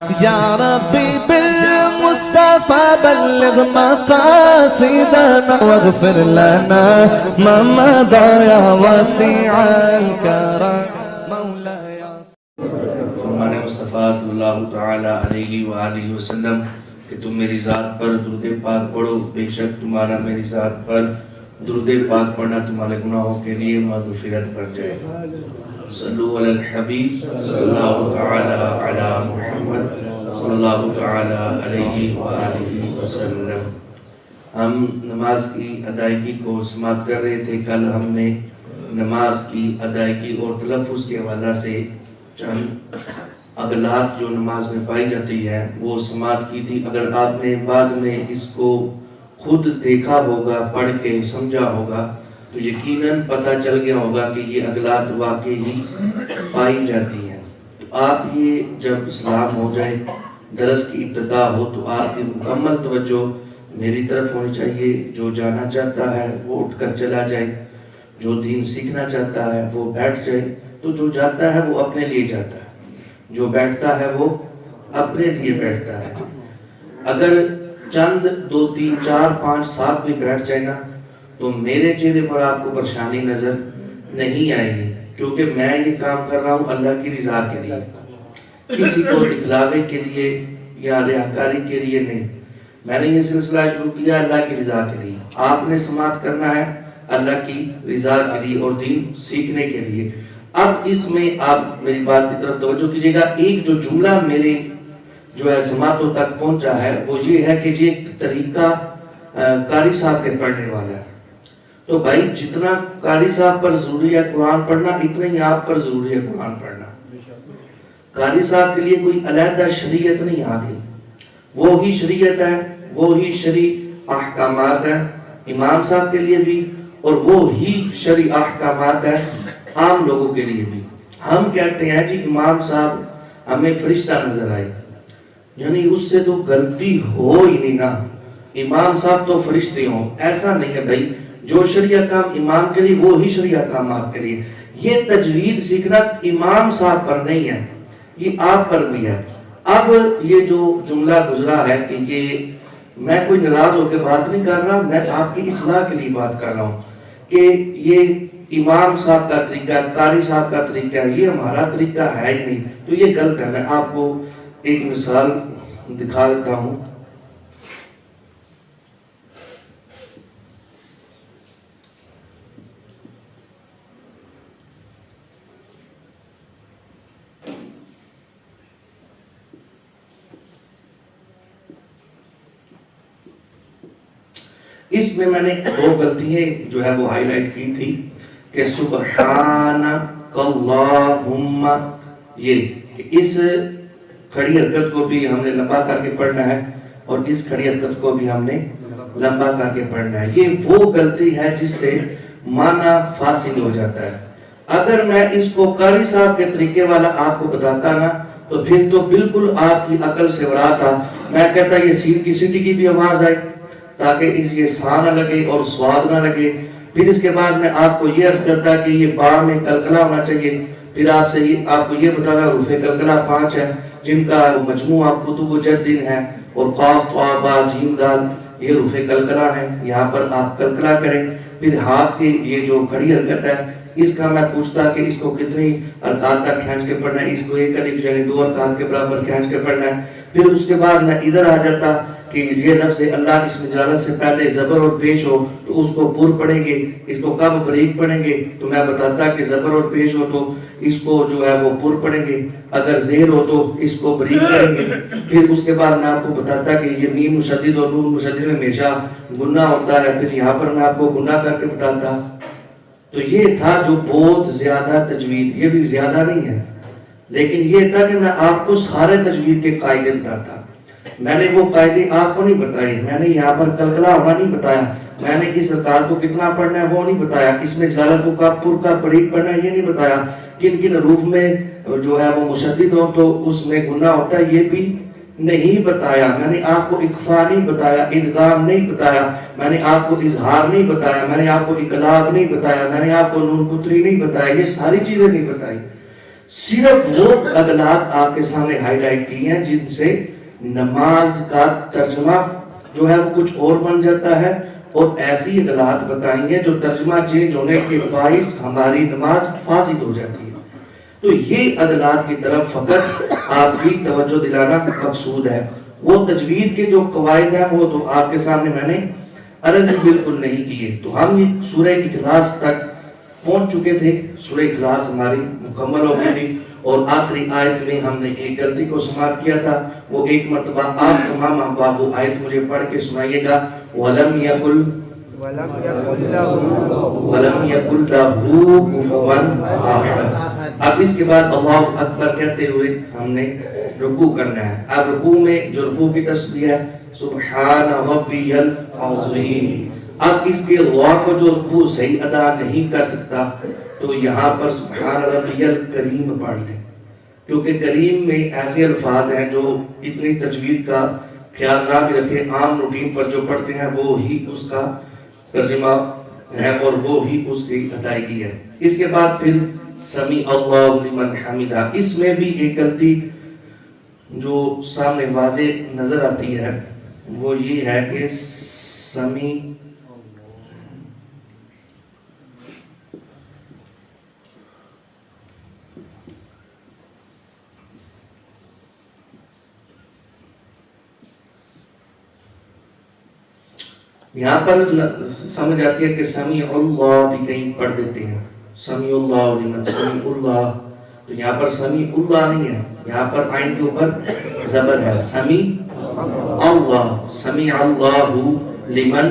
یا ربی بالمصطفى بلغ مقاصدنا واغفر لنا ما مضى يا واسع الكرم مولاي. فرمان مصطفیٰ صلی اللہ تعالی علیہ وآلہ وسلم کہ تم میری ذات پر درود پاک پڑھو، بے شک تمہارا میری ذات پر درود پاک پڑھنا تمہارے گناہوں کے لیے مغفرت کر جائے. صلو علی الحبیب صلی اللہ تعالی علی محمد صلی اللہ تعالی علیہ وآلہ وسلم. ہم نماز کی ادائیگی کو سماعت کر رہے تھے. کل ہم نے نماز کی ادائیگی اور تلفظ کے حوالہ سے چند اغلاط جو نماز میں پائی جاتی ہے وہ سماعت کی تھی. اگر آپ نے بعد میں اس کو خود دیکھا ہوگا، پڑھ کے سمجھا ہوگا تو یقیناً پتہ چل گیا ہوگا کہ یہ اغلاط واقعی پائی جاتی ہیں. تو آپ یہ جب سلام ہو جائے، درس کی ابتدا ہو، تو آپ کی مکمل توجہ میری طرف ہونی چاہیے. جو جانا چاہتا ہے وہ اٹھ کر چلا جائے، جو دین سیکھنا چاہتا ہے وہ بیٹھ جائے. تو جو جاتا ہے وہ اپنے لیے جاتا ہے، جو بیٹھتا ہے وہ اپنے لیے بیٹھتا ہے. اگر چند 2 3 4 5 7 بھی بیٹھ جائے نا تو میرے چہرے پر آپ کو پریشانی نظر نہیں آئے گی، کیونکہ میں یہ کام کر رہا ہوں اللہ کی رضا کے لیے، کسی کو دکھلاوے کے لیے یا ریاکاری کے لیے نہیں. میں نے یہ سلسلہ شروع کیا اللہ کی رضا کے لیے. آپ نے سماعت کرنا ہے اللہ کی رضا کے لیے اور دین سیکھنے کے لیے. اب اس میں آپ میری بات کی طرف توجہ کیجئے گا. ایک جو جملہ میرے جو ہے سماعتوں تک پہنچا ہے وہ یہ ہے کہ یہ طریقہ قاری صاحب کے پڑھنے والا ہے. تو بھائی جتنا قاری صاحب پر ضروری ہے قرآن پڑھنا، اتنا ہی آپ پر ضروری ہے قرآن پڑھنا. قاری صاحب کے لیے کوئی علیحدہ شریعت نہیں آ گئی، وہی شریعت ہے، وہی شرعی احکامات ہیں امام صاحب کے لیے بھی، اور وہی شرعی احکامات ہیں عام لوگوں کے لیے بھی. ہم کہتے ہیں جی امام صاحب ہمیں فرشتہ نظر آئے، یعنی اس سے تو غلطی ہو ہی نہیں نا، امام صاحب تو فرشتے ہوں. ایسا نہیں ہے بھائی، جو شریعہ کام امام کے لیے وہی شریعہ کام آپ کے لیے. یہ تجوید سیکھنا امام صاحب پر نہیں ہے، یہ آپ پر بھی ہے. اب یہ جو جملہ گزرا ہے کہ یہ میں کوئی ناراض ہو کے بات نہیں کر رہا، میں آپ کی اصلاح کے لیے بات کر رہا ہوں کہ یہ امام صاحب کا طریقہ، قاری صاحب کا طریقہ، یہ ہمارا طریقہ ہے ہی نہیں. تو یہ غلط ہے. میں آپ کو ایک مثال دکھا دیتا ہوں. اس میں میں نے 2 غلطیاں جو ہے وہ ہائی لائٹ کی تھی کہ سبحانک اللہم، یہ کہ اس کھڑی حرکت کو بھی ہم نے لمبا کر کے پڑھنا ہے اور اس کھڑی حرکت کو بھی ہم نے لمبا کر کے پڑھنا ہے. یہ وہ غلطی ہے جس سے معنی فاسد ہو جاتا ہے. اگر میں اس کو قاری صاحب کے طریقے والا آپ کو بتاتا نا تو پھر تو بالکل آپ کی عقل سے ورا تھا. میں کہتا یہ سین کی سٹی کی بھی آواز آئے تاکہ اس یہ سا نہ لگے اور سواد نہ لگے. پھر اس کے بعد میں آپ کو یہ عرض کرتا کہ یہ با میں کلکلا ہونا چاہیے. پھر آپ کو یہ بتاتا حروف کلکلا 5 ہیں جن کا مجموعہ کتب و جدن ہے، اور قاف طا با جیم دال یہ حروف کلکلا ہیں. یہاں پر آپ کلکلا کریں. پھر ہاتھ کی یہ جو کھڑی حرکت ہے اس کا میں پوچھتا کہ اس کو کتنی ارکات تک کھینچ کے پڑھنا ہے. اس کو 1 الف یعنی 2 ارکات کے برابر کھینچ کے پڑھنا ہے. پھر اس کے بعد میں ادھر آ جاتا کہ یہ لفظ اللہ اسم جلالت سے پہلے زبر اور پیش ہو تو اس کو پر پڑھیں گے. اس کو کب بریک پڑھیں گے تو میں بتاتا کہ زبر اور پیش ہو تو اس کو جو ہے وہ پر پڑھیں گے، اگر زیر ہو تو اس کو بریک پڑھیں گے. پھر اس کے بعد میں آپ کو بتاتا کہ یہ میم مشدد اور نون مشدد میں ہمیشہ گناہ ہوتا ہے. پھر یہاں پر میں آپ کو گناہ کر کے بتاتا. تو یہ تھا جو بہت زیادہ تجوید، یہ بھی زیادہ نہیں ہے لیکن یہ تھا کہ میں آپ کو سارے تجوید کے قاعدے بتاتا. میں نے وہ قاعدے آپ کو نہیں بتائے. میں نے یہاں پر کلکلا ہونا نہیں بتایا. میں نے اس رکعت کو کتنا پڑھنا ہے وہ نہیں بتایا. اس میں جلالت کو کب پر کا بریک پڑھنا ہے یہ نہیں بتایا. کن کن حروف میں جو ہے وہ مشدد ہو تو اس میں گناہ ہوتا ہے یہ بھی نہیں بتایا. میں نے آپ کو اخفا نہیں بتایا، ادغام نہیں بتایا. میں نے آپ کو اظہار نہیں بتایا. میں نے آپ کو اقلاب نہیں بتایا. میں نے آپ کو نون قطری نہیں بتایا. یہ ساری چیزیں نہیں بتائی. صرف وہ عدلات آپ کے سامنے ہائی لائٹ کی ہیں جن سے نماز کا ترجمہ جو ہے وہ کچھ اور بن جاتا ہے، اور ایسی عدلات بتائیں ہیں جو ترجمہ چینج ہونے کے باعث ہماری نماز فاسد ہو جاتی ہے۔ تو یہ عدلات کی طرف فقط آپ کی توجہ دلانا مقصود ہے۔ وہ تجوید کے جو قواعد ہیں وہ تو آپ کے سامنے میں نے عرض بالکل نہیں کیے۔ تو ہم یہ سورہ اخلاص تک پہنچ چکے تھے، سورہ اخلاص ہماری مکمل ہو گئی تھی، اور آخری آیت میں ہم نے ایک غلطی کو سماعت کیا تھا۔ وہ ایک مرتبہ آپ تمام احباب وہ آیت مجھے پڑھ کے سنائیے گا، وَلَمْ يَقُلْ لَهُ كُفُوًا أَحَدٌ۔ اب اس کے بعد اللہ اکبر کہتے ہوئے ہم نے رکوع کرنا ہے۔ اب رکوع میں جو رکوع کی تسبیح ہے سبحان ربی العظیم، اب اس کے غوا کو جو رکوع صحیح ادا نہیں کر سکتا تو یہاں پر سبحان ربی الکریم پڑھ لیں، کیونکہ کریم میں ایسے الفاظ ہیں جو اتنی تجوید کا خیال نہ بھی رکھے، عام روٹین پر جو پڑھتے ہیں وہ ہی اس کا ترجمہ ہے اور وہ ہی اس کی ادائیگی ہے۔ اس کے بعد پھر سمیع اللہ لمن حمدہ، اس میں بھی ایک غلطی جو سامنے واضح نظر آتی ہے وہ یہ ہے کہ سمیع یہاں پر سمجھ آتی ہے کہ سمیع اللہ بھی کہیں پڑھ دیتے ہیں، سمیع اللہ لمن، سمیع اللہ، تو یہاں پر سمیع اللہ نہیں ہے، یہاں پر عین کے اوپر زبر ہے، سمیع اللہ، سمیع اللہ لمن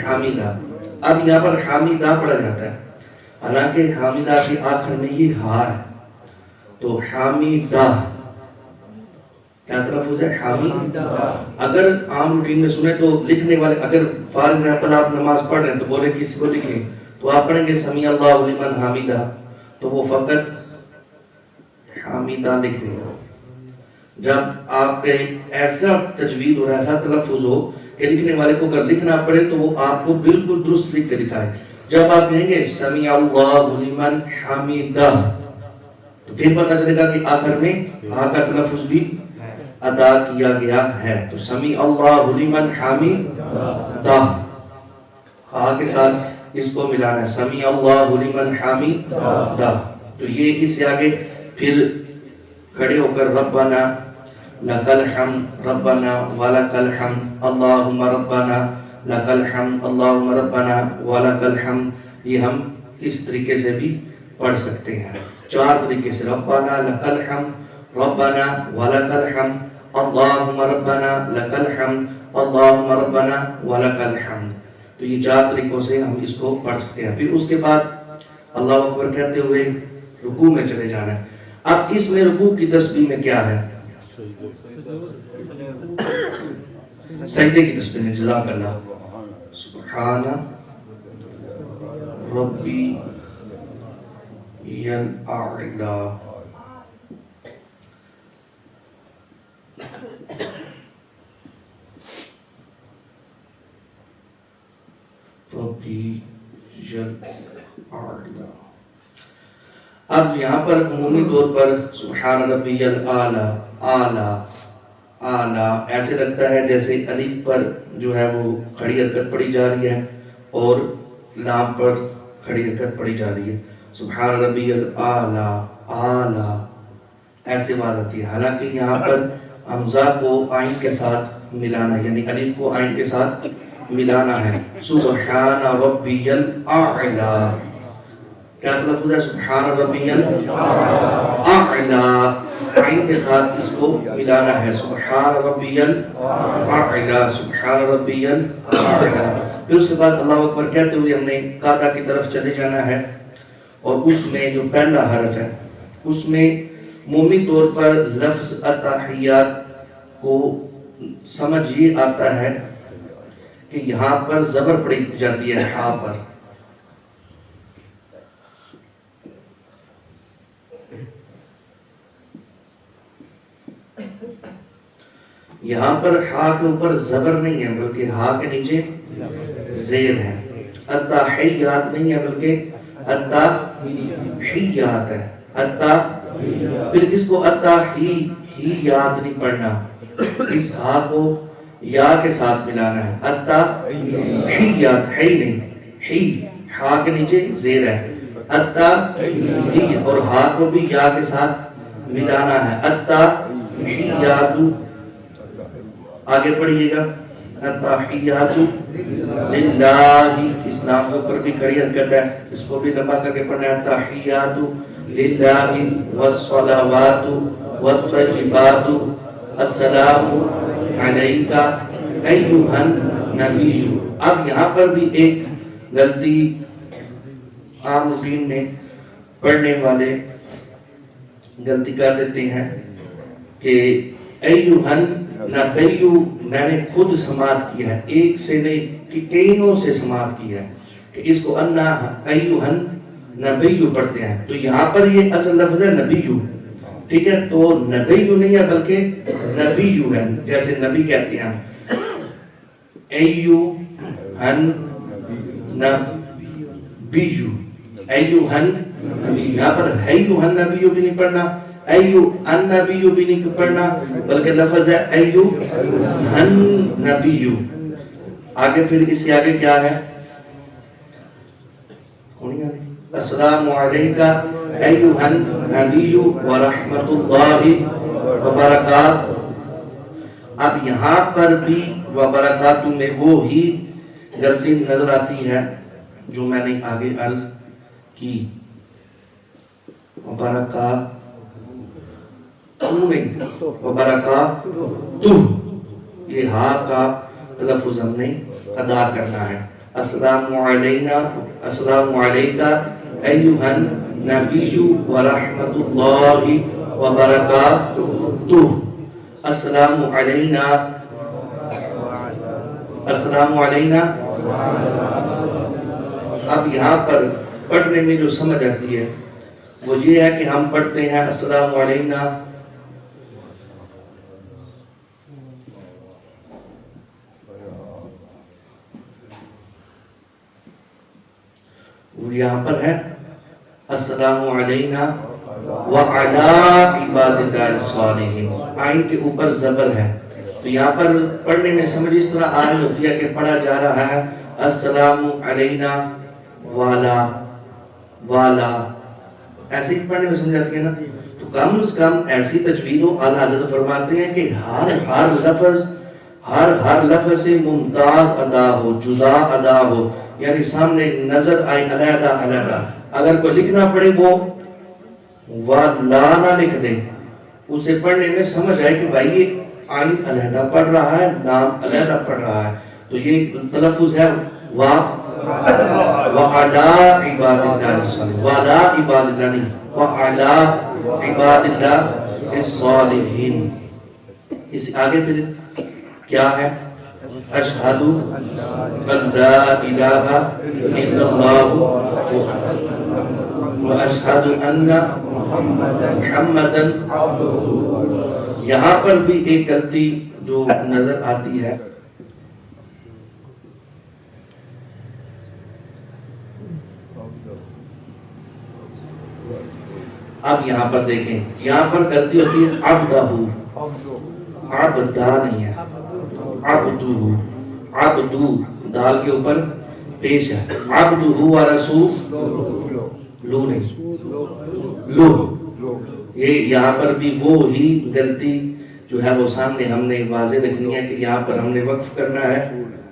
حمدہ۔ اب یہاں پر حامدہ پڑھا جاتا ہے، حالانکہ حامدہ کے آخر میں یہ ہا ہے، تو حامدہ کیا تلفظ ہے؟ حامدہ۔ اگر عام روٹین میں سنیں تو لکھنے والے اگر فار ایگزامپل آپ نماز پڑھ رہے ہیں تو بولے کسی کو لکھیں تو آپ پڑھیں گے سمیع اللہ لمن حامدہ، تو وہ فقط حامدہ لکھ دیں گے۔ جب آپ کے ایسا تجوید اور ایسا تلفظ ہو کہ لکھنے والے کو اگر لکھنا پڑے تو وہ آپ کو بالکل درست لکھ کے دکھائے۔ جب آپ کہیں گے سمیع اللہ لمن حمدہ تو پھر پتہ چلے گا کہ آخر میں ہاں کا تلفظ بھی ادا کیا گیا ہے، تو سمیع اللہ لمن حمدہ، ہاں کے ساتھ اس کو ملانا ہے، سمیع اللہ لمن حمدہ۔ تو یہ اس سے آگے پھر کھڑے ہو کر ربنا لک الحمد ربنا ولک الحمد اللہم ربنا لک الحمد اللہم ربنا ولک الحمد، یہ ہم کس طریقے سے بھی پڑھ سکتے ہیں، 4 طریقے سے، ربنا لک الحمد ربنا ولک الحمد اللہم ربنا لک الحمد اللہم ربنا ولک الحمد۔ تو یہ 4 طریقوں سے ہم اس کو پڑھ سکتے ہیں۔ پھر اس کے بعد اللہ اکبر کہتے ہوئے رکوع میں چلے جانا ہے۔ اب اس میں رکوع کی تسبیح میں کیا ہے؟ سجدے کی تسبیح میں جزاک اللہ، سبحان ربی الاعلی، ربی الاعلی۔ اب یہاں پر عمومی طور پر سبحان ربی الاعلی، اعلی اعلی ایسے لگتا ہے جیسے الف پر جو ہے وہ کھڑی حرکت پڑی جا رہی ہے اور لام پر کھڑی حرکت پڑی جا رہی ہے، سبحان ربی الاعلی اعلی ایسے آواز آتی ہے۔ حالانکہ یہاں پر حمزہ کو عین کے ساتھ ملانا ہے، یعنی الف کو عین کے ساتھ ملانا ہے، سبحان ربی الاعلی، کیا تلفظ ہے؟ سبحان ربی الاعلی، عین کے ساتھ اس کو ملانا ہے، سبحان ربی الاعلی، سبحان ربی الاعلی۔ پھر اس کے بعد اللہ اکبر کہتے ہوئے ہم نے قاعدہ کی طرف چلے جانا ہے، اور اس میں جو پہلا حرف ہے اس میں عمومی طور پر لفظ التحیات کو سمجھ یہ آتا ہے کہ یہاں پر زبر پڑی جاتی ہے ہاں پر، یہاں پر ہا کے اوپر زبر نہیں ہے بلکہ ہا کے نیچے زیر ہے، التحیات نہیں ہے بلکہ التحیات ہے، التحیات پھر اس کو ہی یاد نہیں پڑھنا، اس ہا کو یا کے ساتھ ملانا ہے، ہی یاد، ہی نہیں، ہی ہا کے نیچے زیر ہے، ہی، اور ہا کو بھی یا کے ساتھ ملانا ہے، ہی یادو، آگے پڑھئے گا، التحیاتو للہ، اس نام کے اوپر بھی کڑی حرکت ہے، اس کو بھی لمبا کر کے پڑھنا ہے، التحیاتو للہ والصلوات والطیبات السلام علیکہ ایہا النبی۔ اب یہاں پر بھی ایک غلطی عام روٹین میں پڑھنے والے غلطی کر دیتے ہیں کہ ایہا النبی میں نے خود سماعت کیا ہے، ایک سے نہیں کہ کئیوں سے سماعت کیا ہے، کہ اس کو ایہا النبی پڑھتے ہیں، تو یہاں پر یہ اصل لفظ ہے نبیو، ٹھیک ہے، تو نبیو نہیں ہے بلکہ نبیو ہے، جیسے نبی کہتے ہیں ایہا النبیو، ایہا النبی، یہاں پر ایہا النبیو بھی نہیں پڑھنا، ایہا النبیو بھی نہیں پڑھنا، بلکہ لفظ ہے ایہا النبیو۔ آگے پھر اس سے آگے کیا ہے، السلام علیکہ ایہا النبی ورحمۃ اللہ وبرکاتہ۔ اب یہاں پر بھی وبرکاتہ میں وہ ہی غلطی نظر آتی ہے جو میں نے آگے عرض کی، وبرکاتہ نہیں، وبرکاتہ، یہ ہا کا تلفظ ہم نے ادا کرنا ہے، السلام علینا، السلام علیکہ ایہا النبی ورحمۃ اللہ وبرکاتہ، السلام علینا، السلام علینا۔ اب یہاں پر پڑھنے میں جو سمجھ آتی ہے وہ یہ ہے کہ ہم پڑھتے ہیں السلام علینا، یہاں پر ہے السلام علینا وعلی عباد اللہ الصالحین، آئین کے اوپر زبر ہے، تو یہاں پر پڑھنے میں سمجھ اس طرح آ رہی ہوتی ہے کہ پڑھا جا رہا ہے السلام علینا والا، ایسے ہی پڑھنے میں سمجھ آتی ہے نا، تو کم از کم ایسی تجوید و اعلیٰ حضرت فرماتے ہیں کہ ہر لفظ سے ممتاز ادا ہو، جدا ادا ہو، یعنی سامنے نظر آئے علیحدہ علیحدہ، اگر کوئی لکھنا پڑے وہ لا نہ لکھ دے، اسے پڑھنے میں سمجھ آئے کہ بھائی یہ آئین علیحدہ پڑھ رہا ہے، نام علیحدہ پڑھ رہا ہے، تو یہ تلفظ ہے وَعَلَىٰ عِبَادِ اللَّهِ الصَّالِحِينَ، وَعَلَىٰ عِبَادِ اللَّهِ نہیں، وَعَلَىٰ عِبَادِ اللَّهِ الصَّالِحِينَ۔ اس آگے پھر کیا ہے، اشہد ان لا الہ الا اللہ واشہد ان محمدا، یہاں پر بھی ایک غلطی جو نظر آتی ہے، اب یہاں پر دیکھیں، یہاں پر غلطی ہوتی ہے عبدہ، عبدہ نہیں ہے، عبدو دال کے اوپر پیش ہے، عبدہ ورسول لو نہیں، لو، یہ یہاں پر بھی وہ ہی غلطی جو ہے وہ سامنے ہم نے واضح رکھنی ہے کہ یہاں پر ہم نے وقف کرنا ہے،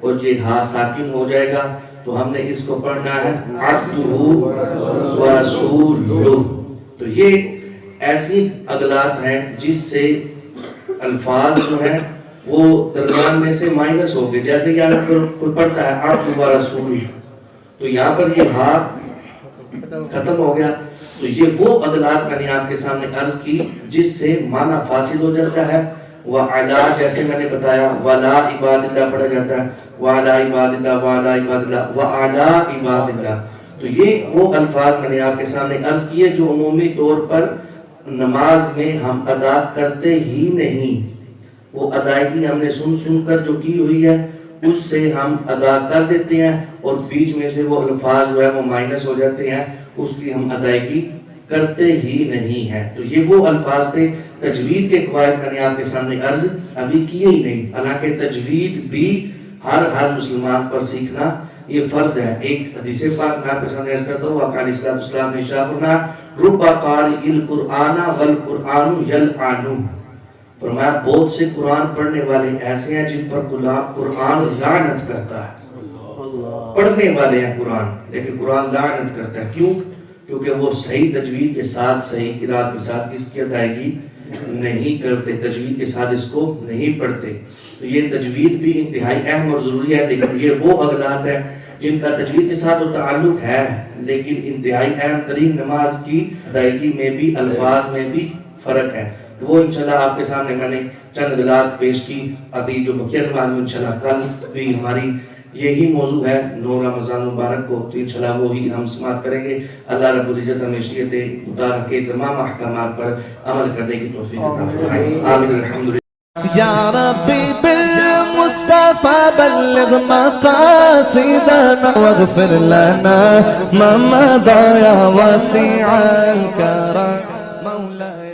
اور یہ ہا ساکن ہو جائے گا تو ہم نے اس کو پڑھنا ہے عبدہ ورسولہ۔ تو یہ ایسی اغلاط ہیں جس سے الفاظ جو ہیں وہ درمیان میں سے مائنس ہو گئے، جیسے کہ یہاں پر کوئی پڑھتا ہے عبدہ ورسولہ، تو یہاں پر یہ ہا ختم ہو گیا، تو یہ وہ اغلاط میں نے آپ کے سامنے عرض کی جس سے معنی فاسد ہو جاتا ہے، وَعَلَىٰ جیسے میں نے بتایا وَلَا عِبَادِ اللَّهِ پڑھا جاتا ہے، وَعَلَىٰ عِبَادِ اللَّهِ وَعَلَىٰ عِبَادِ اللَّهِ وَعَلَىٰ عِبَادِ اللَّهِ، تو یہ وہ الفاظ میں نے آپ کے سامنے عرض کیے جو عمومی طور پر نماز میں ہم ادا کرتے ہی نہیں، وہ ادائیگی ہم نے سن کر جو کی ہوئی ہے اس سے ہم ادا کر دیتے ہیں، اور بیچ میں سے وہ الفاظ جو ہے وہ مائنس ہو جاتے ہیں، اس کی ہم ادائیگی کرتے ہی نہیں ہیں. تو یہ وہ الفاظ تھے. تجوید کے قواعد میں نے آپ کے سامنے عرض ابھی کیے ہی نہیں. حالانکہ تجوید بھی ہر مسلمان پر سیکھنا یہ فرض ہے. ایک حدیث پاک میں آپ کے سامنے عرض کرتا ہوں. آقا علیہ الصلوۃ والسلام نے ارشاد فرمایا رب قارئ القرآن والقرآن یلعنہ. فرمایا بہت سے قرآن پڑھنے والے ایسے ہیں جن پر قرآن لعنت کرتا ہے. پڑھنے والے ہیں قرآن لیکن قرآن لعنت کرتا ہے. کیوں؟ کیونکہ وہ صحیح تجوید کے ساتھ صحیح قرات کے ساتھ اس کی ادائیگی نہیں کرتے, تجوید کے ساتھ اس کو نہیں پڑھتے. تو یہ تجوید بھی انتہائی اہم اور ضروری ہے, لیکن یہ وہ اغلاط ہیں جن کا تجوید کے ساتھ وہ تعلق ہے لیکن انتہائی اہم ترین نماز کی ادائیگی میں بھی الفاظ میں بھی فرق ہے. تو وہ انشاءاللہ آپ کے سامنے میں نے چند اغلاط پیش کی. ابھی جو بقیہ نماز میں انشاءاللہ کل بھی ہماری یہی موضوع ہے 9 رمضان مبارک کو, تو انشاءاللہ وہی ہم سماعت کریں گے. اللہ رب العزت ہمیں شریعت خدا کے تمام احکامات پر عمل کرنے کی توفیق عطا فرمائے. آمین. الحمدللہ. یا ربی بالمصطفى بلغ مقاصدنا واغفر لنا ما مضى يا واسع الكرم مولاي.